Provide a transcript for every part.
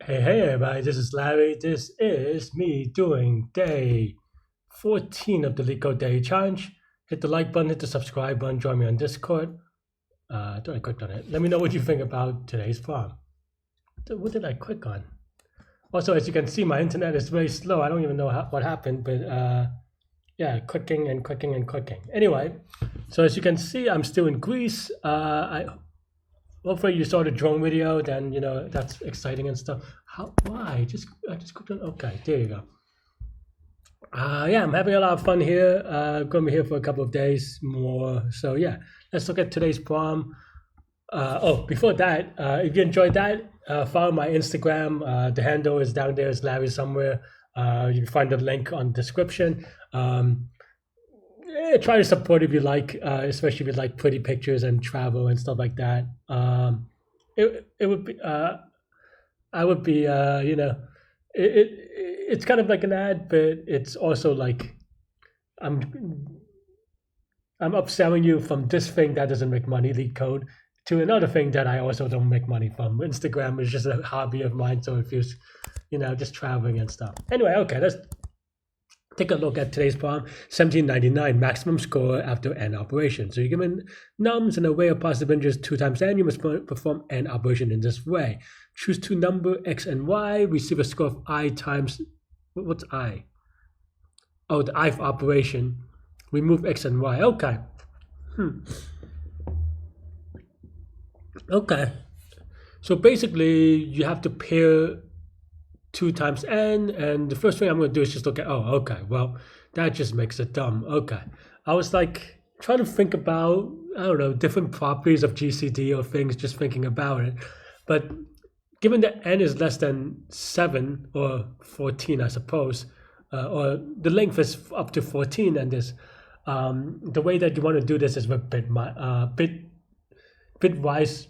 Hey everybody, this is Larry. This is me doing day 14 of the Leetcode Daily Challenge. Hit the like button, hit the subscribe button, join me on Discord. I clicked on it. Let me know what you think about today's farm. What did I click on? Also, as you can see, my internet is very slow. I don't even know what happened, but yeah, clicking and clicking and clicking. Anyway, so as you can see, I'm still in Greece. Hopefully you saw the drone video, then you know that's exciting and stuff. Why? I just clicked on. Okay, there you go. Yeah, I'm having a lot of fun here. Gonna be here for a couple of days more. So yeah, let's look at today's problem. Oh, before that, if you enjoyed that, follow my Instagram. The handle is down there. It's Larry somewhere. You can find the link on the description. Yeah, try to support if you like, especially with like pretty pictures and travel and stuff like that. It would be I would be you know it's kind of like an ad, but it's also like I'm I'm upselling you from this thing that doesn't make money, Leetcode, to another thing that I also don't make money from. Instagram is just a hobby of mine, so it feels just traveling and stuff. Anyway, okay, let's take a look at today's problem. 1799, maximum score after n operation. So you're given nums and array of positive integers 2 times n. You must perform n operation in this way. Choose two number x and y. Receive a score of I times, what's I? Oh, the ith operation. Remove x and y. Okay. Okay. So basically, you have to pair 2 times n, and the first thing I'm going to do is just look at, oh, okay, well, that just makes it dumb. Okay. I was like trying to think about, I don't know, different properties of GCD or things, just thinking about it. But given that n is less than 7 or 14, I suppose, or the length is up to 14, and this, the way that you want to do this is with bitwise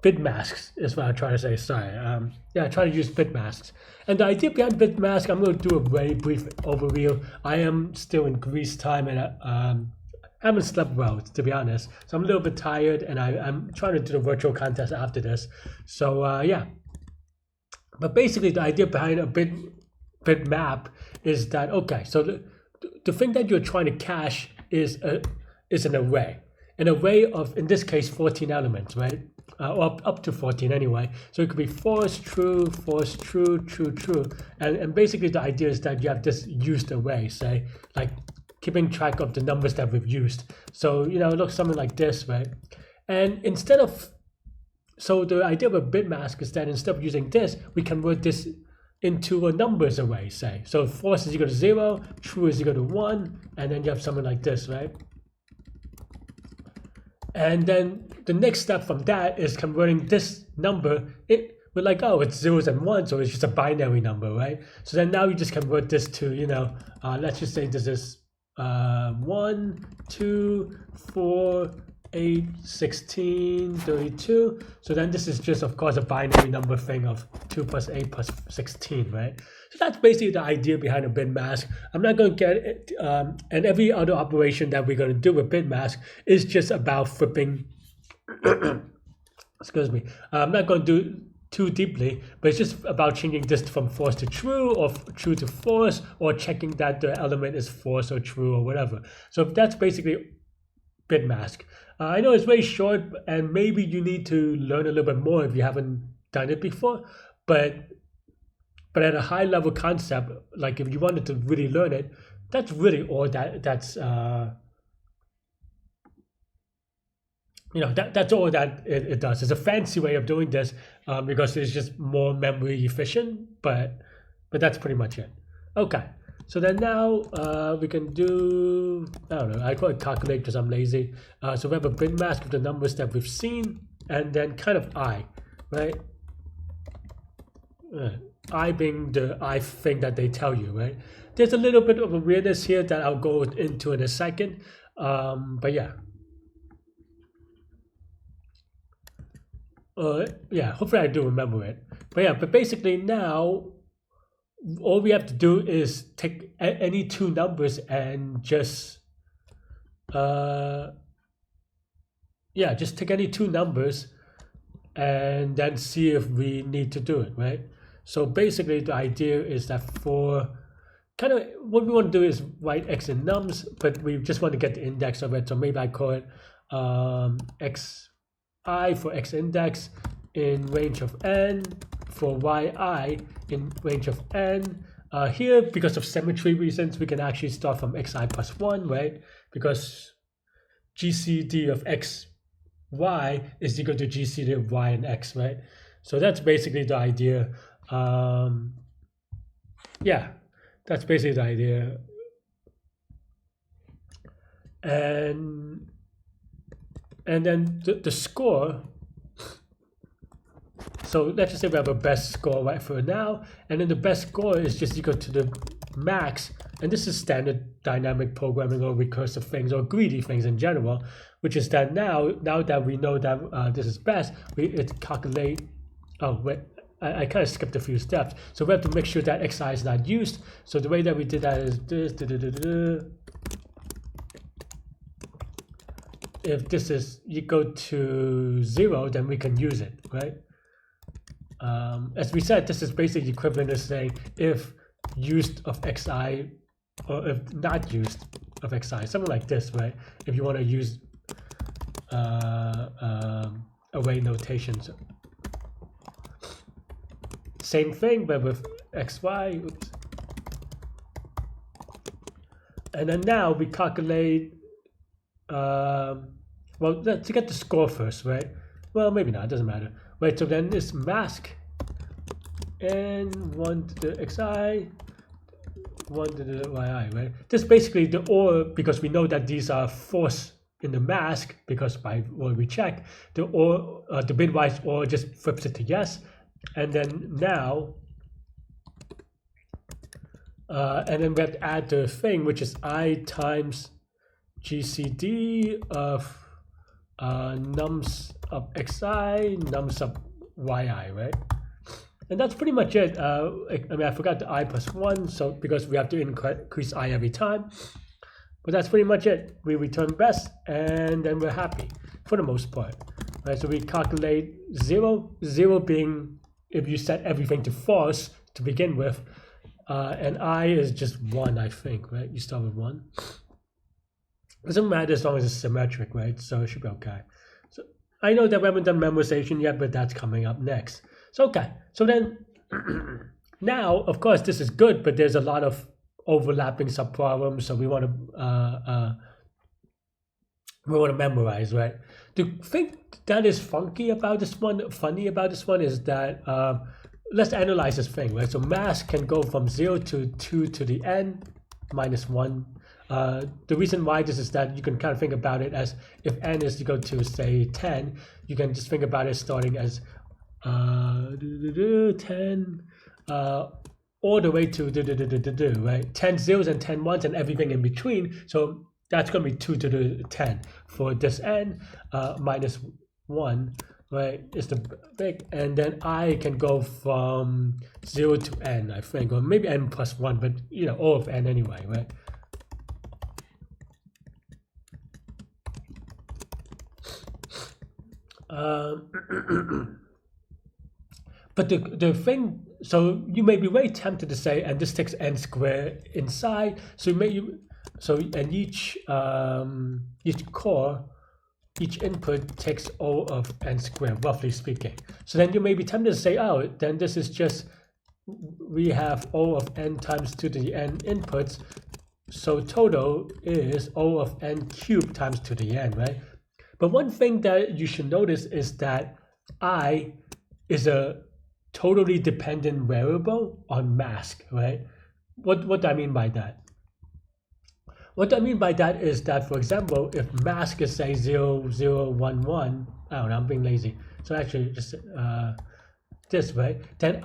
bit masks is what I'm trying to say. Sorry. Yeah, I try to use bit masks. And the idea behind bit mask, I'm going to do a very brief overview. I am still in Greece time and haven't slept well, to be honest. So I'm a little bit tired, and I'm trying to do the virtual contest after this. So yeah. But basically, the idea behind a bit map is that, okay, so the thing that you're trying to cache is an array. An array of, in this case, 14 elements, right? Or up to 14 anyway. So it could be false, true, true. And basically the idea is that you have this used array, say, like keeping track of the numbers that we've used. So, it looks something like this, right? And so the idea of a bit mask is that instead of using this, we convert this into a numbers array, say. So false is equal to 0, true is equal to 1, and then you have something like this, right? And then the next step from that is converting this number. We're like, oh, it's zeros and ones, so it's just a binary number, right? So then now you just convert this to, let's just say this is 1, 2, 4, 8, 16, 32. So then this is just, of course, a binary number thing of 2 plus 8 plus 16, right? So that's basically the idea behind a bit mask. I'm not going to get it, and every other operation that we're going to do with bit mask is just about flipping. Excuse me. I'm not going to do too deeply, but it's just about changing this from false to true, or true to false, or checking that the element is false or true or whatever. So that's basically bit mask. I know it's very short, and maybe you need to learn a little bit more if you haven't done it before, but at a high level concept, like if you wanted to really learn it, that's really all that's that's all that it does. It's a fancy way of doing this because it's just more memory efficient, but that's pretty much it. Okay, so then now we can do, I don't know, I call it calculate because I'm lazy. So we have a bit mask of the numbers that we've seen, and then kind of I, right? I being the I thing that they tell you, right? There's a little bit of a weirdness here that I'll go into in a second, but yeah. Yeah, hopefully I do remember it. But yeah, but basically now, all we have to do is take any two numbers and just, just take any two numbers and then see if we need to do it, right? So basically the idea is that for kind of what we want to do is write x in nums, but we just want to get the index of it. So maybe I call it xi for x index in range of n, for yi in range of n. Here, because of symmetry reasons, we can actually start from xi plus 1, right? Because GCD of xy is equal to GCD of y and x, right? So that's basically the idea. Yeah, that's basically the idea. And then the score. So let's just say we have a best score right for now, and then the best score is just equal to the max. And this is standard dynamic programming or recursive things or greedy things in general, which is that now that we know that this is best, it calculate. Oh wait, I kind of skipped a few steps. So we have to make sure that xi is not used. So the way that we did that is this. If this is equal to 0, then we can use it, right? As we said, this is basically equivalent to saying if used of xi or if not used of xi, something like this, right? If you want to use array notations. Same thing, but with xy. Oops. And then now we calculate. Well, let's get the score first, right? Well, maybe not. It doesn't matter. Right. So then this mask n1 to the xi, 1 to the yi, right? This is basically the or, because we know that these are forced in the mask, because by what we check, the or the bitwise or just flips it to yes. And then now, and then we have to add the thing, which is I times GCD of nums of xi, nums of yi, right? And that's pretty much it. I mean, I forgot the I plus 1, so because we have to increase I every time. But that's pretty much it. We return best, and then we're happy for the most part. Right, so we calculate 0, 0 being if you set everything to false to begin with, and I is just 1, I think, right? You start with 1. Doesn't matter as long as it's symmetric, right? So it should be okay. So I know that we haven't done memorization yet, but that's coming up next. So okay, so then now, of course, this is good, but there's a lot of overlapping subproblems, so we want to memorize, right? The thing that is funny about this one is that let's analyze this thing, right? So mass can go from 0 to 2 to the n minus 1. The reason why this is that you can kind of think about it as if n is equal to, say, 10, you can just think about it starting as 10 all the way to right? 10 zeros and 10 ones and everything in between. So that's going to be 2 to the 10 for this n minus 1, right? Is the big, and then I can go from 0 to n, I think, or maybe n plus 1, but you know, all of n anyway, right? But the thing, so you may be very tempted to say, and this takes n squared inside. So and each core, each input takes O of n squared, roughly speaking. So then you may be tempted to say, oh, then this is just, we have O of n times 2 to the n inputs. So total is O of n cubed times 2 to the n, right? But one thing that you should notice is that I is a totally dependent variable on mask, right? What do I mean by that? What I mean by that is that, for example, if mask is, say, 0, 0, 1, 1, I don't know, I'm being lazy. So actually just this, right? Then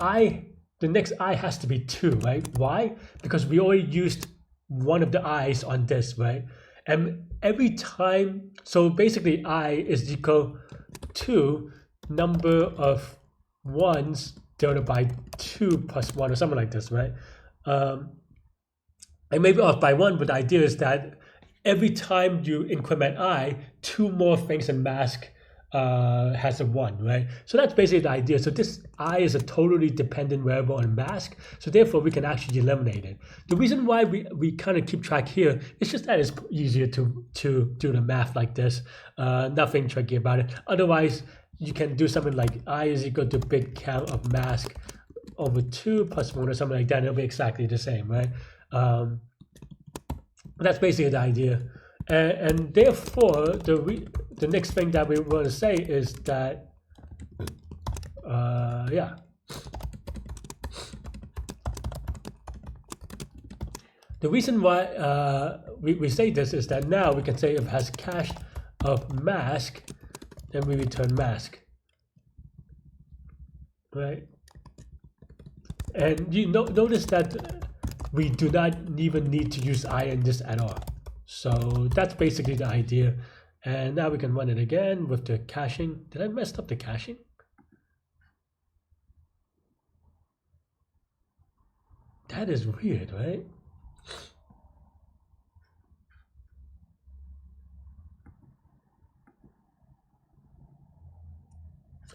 the next I has to be 2, right? Why? Because we already used one of the i's on this, right? And every time, so basically I is equal to number of ones divided by 2 plus 1 or something like this, right? I may be off by 1, but the idea is that every time you increment I, 2 more things in mask has a 1, right? So that's basically the idea. So this I is a totally dependent variable on mask, so therefore we can actually eliminate it. The reason why we kind of keep track here is just that it's easier to do the math like this. Nothing tricky about it. Otherwise, you can do something like I is equal to bit count of mask over 2 plus 1 or something like that. It'll be exactly the same, right? That's basically the idea. And therefore, the next thing that we want to say is that, yeah. The reason why we say this is that now we can say if it has cache of mask, then we return mask, right? And you notice that we do not even need to use I in this at all. So that's basically the idea. And now we can run it again with the caching. Did I mess up the caching? That is weird, right?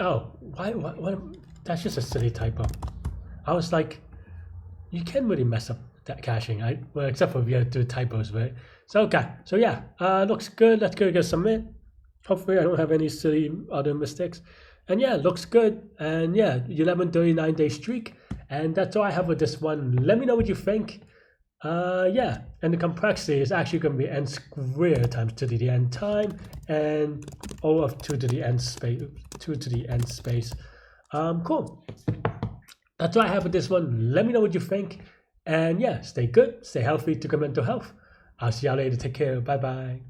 Oh, why that's just a silly typo. I was like, you can't really mess up that caching, right? Well, except for if you have to do typos, right? So okay, so yeah, looks good. Let's go submit. Hopefully I don't have any silly other mistakes. And yeah, looks good. And yeah, 1139-day streak. And that's all I have with this one. Let me know what you think. Yeah, and the complexity is actually going to be n squared times 2 to the n time and O of 2 to the n space, 2 to the n space. Cool. That's all I have with this one. Let me know what you think. And yeah, stay good, stay healthy, to good mental health. I'll see y'all later. Take care. Bye bye.